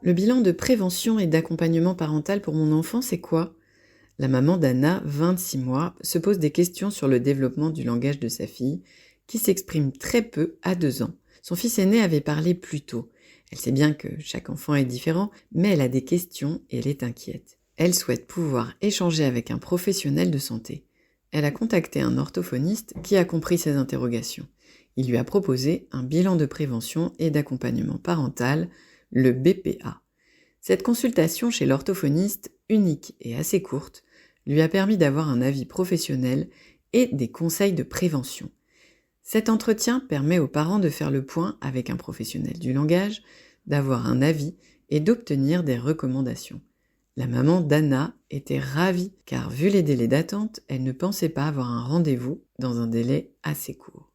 Le bilan de prévention et d'accompagnement parental pour mon enfant, c'est quoi? La maman d'Anna, 26 mois, se pose des questions sur le développement du langage de sa fille, qui s'exprime très peu à 2 ans. Son fils aîné avait parlé plus tôt. Elle sait bien que chaque enfant est différent, mais elle a des questions et elle est inquiète. Elle souhaite pouvoir échanger avec un professionnel de santé. Elle a contacté un orthophoniste qui a compris ses interrogations. Il lui a proposé un bilan de prévention et d'accompagnement parental, le BPA. Cette consultation chez l'orthophoniste, unique et assez courte, lui a permis d'avoir un avis professionnel et des conseils de prévention. Cet entretien permet aux parents de faire le point avec un professionnel du langage, d'avoir un avis et d'obtenir des recommandations. La maman d'Anna était ravie car vu les délais d'attente, elle ne pensait pas avoir un rendez-vous dans un délai assez court.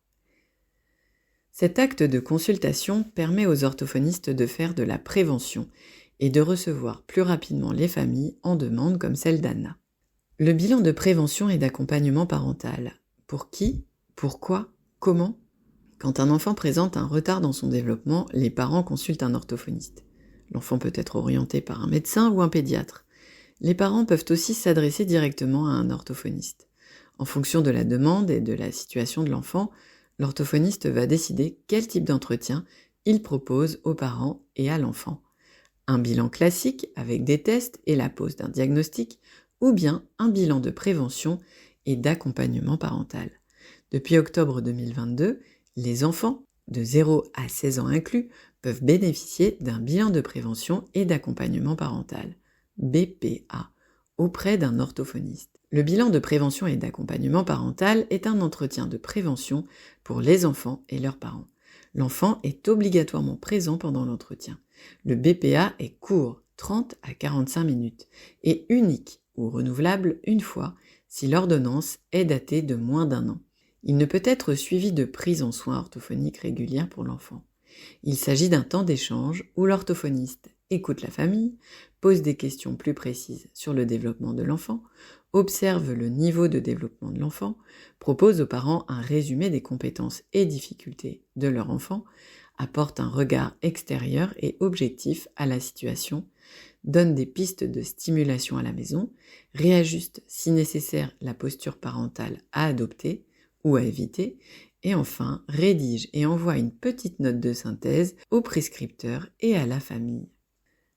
Cet acte de consultation permet aux orthophonistes de faire de la prévention et de recevoir plus rapidement les familles en demande comme celle d'Anna. Le bilan de prévention et d'accompagnement parental. Pour qui? Pourquoi? Comment? Quand un enfant présente un retard dans son développement, les parents consultent un orthophoniste. L'enfant peut être orienté par un médecin ou un pédiatre. Les parents peuvent aussi s'adresser directement à un orthophoniste. En fonction de la demande et de la situation de l'enfant, l'orthophoniste va décider quel type d'entretien il propose aux parents et à l'enfant. Un bilan classique avec des tests et la pose d'un diagnostic, ou bien un bilan de prévention et d'accompagnement parental. Depuis octobre 2022, les enfants, de 0 à 16 ans inclus, peuvent bénéficier d'un bilan de prévention et d'accompagnement parental, BPA, auprès d'un orthophoniste. Le bilan de prévention et d'accompagnement parental est un entretien de prévention pour les enfants et leurs parents. L'enfant est obligatoirement présent pendant l'entretien. Le BPA est court, 30 à 45 minutes, et unique ou renouvelable une fois si l'ordonnance est datée de moins d'1 an. Il ne peut être suivi de prise en soins orthophoniques régulière pour l'enfant. Il s'agit d'un temps d'échange où l'orthophoniste écoute la famille, pose des questions plus précises sur le développement de l'enfant, observe le niveau de développement de l'enfant, propose aux parents un résumé des compétences et difficultés de leur enfant, apporte un regard extérieur et objectif à la situation, donne des pistes de stimulation à la maison, réajuste si nécessaire la posture parentale à adopter ou à éviter, et enfin rédige et envoie une petite note de synthèse au prescripteur et à la famille.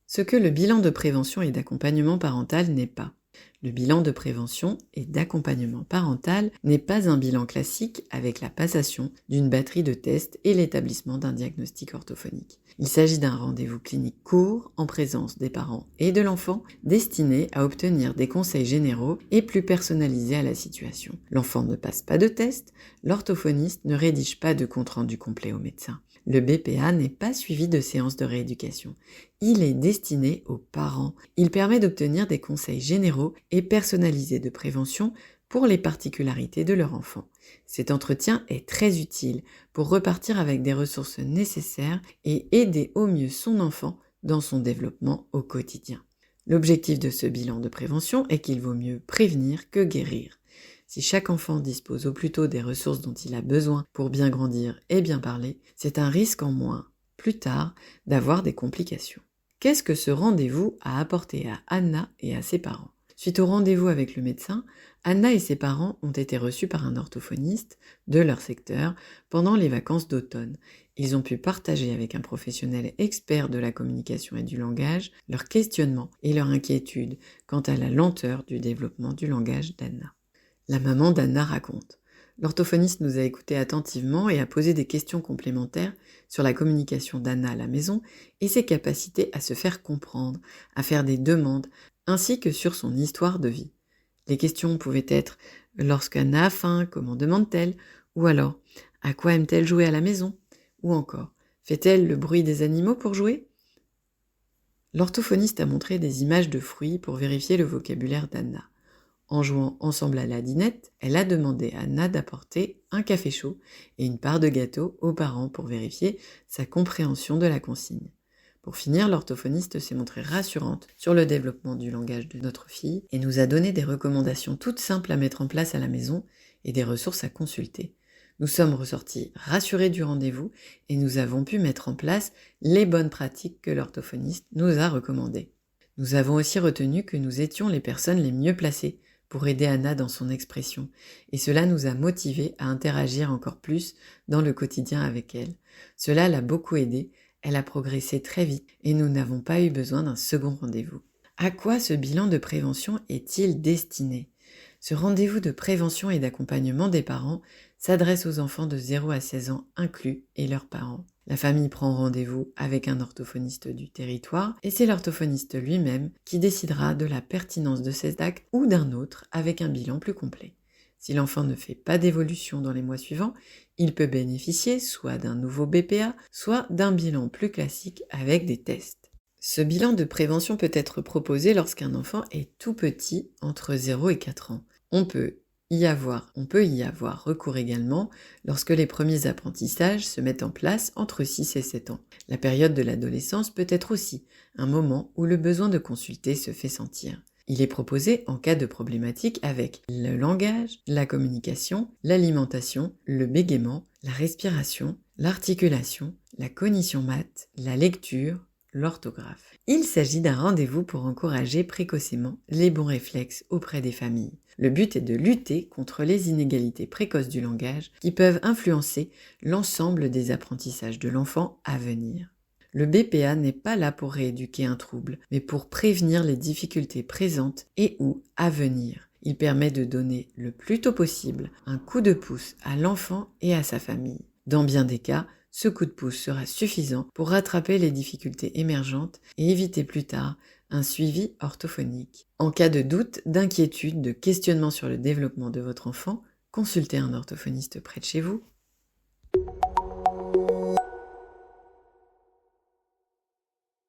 Ce que le bilan de prévention et d'accompagnement parental n'est pas. Le bilan de prévention et d'accompagnement parental n'est pas un bilan classique avec la passation d'une batterie de tests et l'établissement d'un diagnostic orthophonique. Il s'agit d'un rendez-vous clinique court en présence des parents et de l'enfant destiné à obtenir des conseils généraux et plus personnalisés à la situation. L'enfant ne passe pas de test, l'orthophoniste ne rédige pas de compte-rendu complet au médecin. Le BPA n'est pas suivi de séances de rééducation. Il est destiné aux parents. Il permet d'obtenir des conseils généraux et personnalisés de prévention pour les particularités de leur enfant. Cet entretien est très utile pour repartir avec des ressources nécessaires et aider au mieux son enfant dans son développement au quotidien. L'objectif de ce bilan de prévention est qu'il vaut mieux prévenir que guérir. Si chaque enfant dispose au plus tôt des ressources dont il a besoin pour bien grandir et bien parler, c'est un risque en moins, plus tard, d'avoir des complications. Qu'est-ce que ce rendez-vous a apporté à Anna et à ses parents? Suite au rendez-vous avec le médecin, Anna et ses parents ont été reçus par un orthophoniste de leur secteur pendant les vacances d'automne. Ils ont pu partager avec un professionnel expert de la communication et du langage leurs questionnements et leurs inquiétudes quant à la lenteur du développement du langage d'Anna. La maman d'Anna raconte. L'orthophoniste nous a écoutés attentivement et a posé des questions complémentaires sur la communication d'Anna à la maison et ses capacités à se faire comprendre, à faire des demandes, ainsi que sur son histoire de vie. Les questions pouvaient être « Lorsqu'Anna a faim, comment demande-t-elle ?» ou alors « À quoi aime-t-elle jouer à la maison ?» ou encore « Fait-elle le bruit des animaux pour jouer ?» L'orthophoniste a montré des images de fruits pour vérifier le vocabulaire d'Anna. En jouant ensemble à la dinette, elle a demandé à Anna d'apporter un café chaud et une part de gâteau aux parents pour vérifier sa compréhension de la consigne. Pour finir, l'orthophoniste s'est montrée rassurante sur le développement du langage de notre fille et nous a donné des recommandations toutes simples à mettre en place à la maison et des ressources à consulter. Nous sommes ressortis rassurés du rendez-vous et nous avons pu mettre en place les bonnes pratiques que l'orthophoniste nous a recommandées. Nous avons aussi retenu que nous étions les personnes les mieux placées pour aider Anna dans son expression, et cela nous a motivés à interagir encore plus dans le quotidien avec elle. Cela l'a beaucoup aidée, elle a progressé très vite et nous n'avons pas eu besoin d'un second rendez-vous. À quoi ce bilan de prévention est-il destiné ? Ce rendez-vous de prévention et d'accompagnement des parents s'adresse aux enfants de 0 à 16 ans inclus et leurs parents. La famille prend rendez-vous avec un orthophoniste du territoire et c'est l'orthophoniste lui-même qui décidera de la pertinence de cet acte ou d'un autre avec un bilan plus complet. Si l'enfant ne fait pas d'évolution dans les mois suivants, il peut bénéficier soit d'un nouveau BPA, soit d'un bilan plus classique avec des tests. Ce bilan de prévention peut être proposé lorsqu'un enfant est tout petit, entre 0 et 4 ans. On peut y avoir recours également lorsque les premiers apprentissages se mettent en place entre 6 et 7 ans. La période de l'adolescence peut être aussi un moment où le besoin de consulter se fait sentir. Il est proposé en cas de problématique avec le langage, la communication, l'alimentation, le bégaiement, la respiration, l'articulation, la cognition maths, la lecture, l'orthographe. Il s'agit d'un rendez-vous pour encourager précocement les bons réflexes auprès des familles. Le but est de lutter contre les inégalités précoces du langage qui peuvent influencer l'ensemble des apprentissages de l'enfant à venir. Le BPA n'est pas là pour rééduquer un trouble, mais pour prévenir les difficultés présentes et ou à venir. Il permet de donner le plus tôt possible un coup de pouce à l'enfant et à sa famille. Dans bien des cas, ce coup de pouce sera suffisant pour rattraper les difficultés émergentes et éviter plus tard un suivi orthophonique. En cas de doute, d'inquiétude, de questionnement sur le développement de votre enfant, consultez un orthophoniste près de chez vous.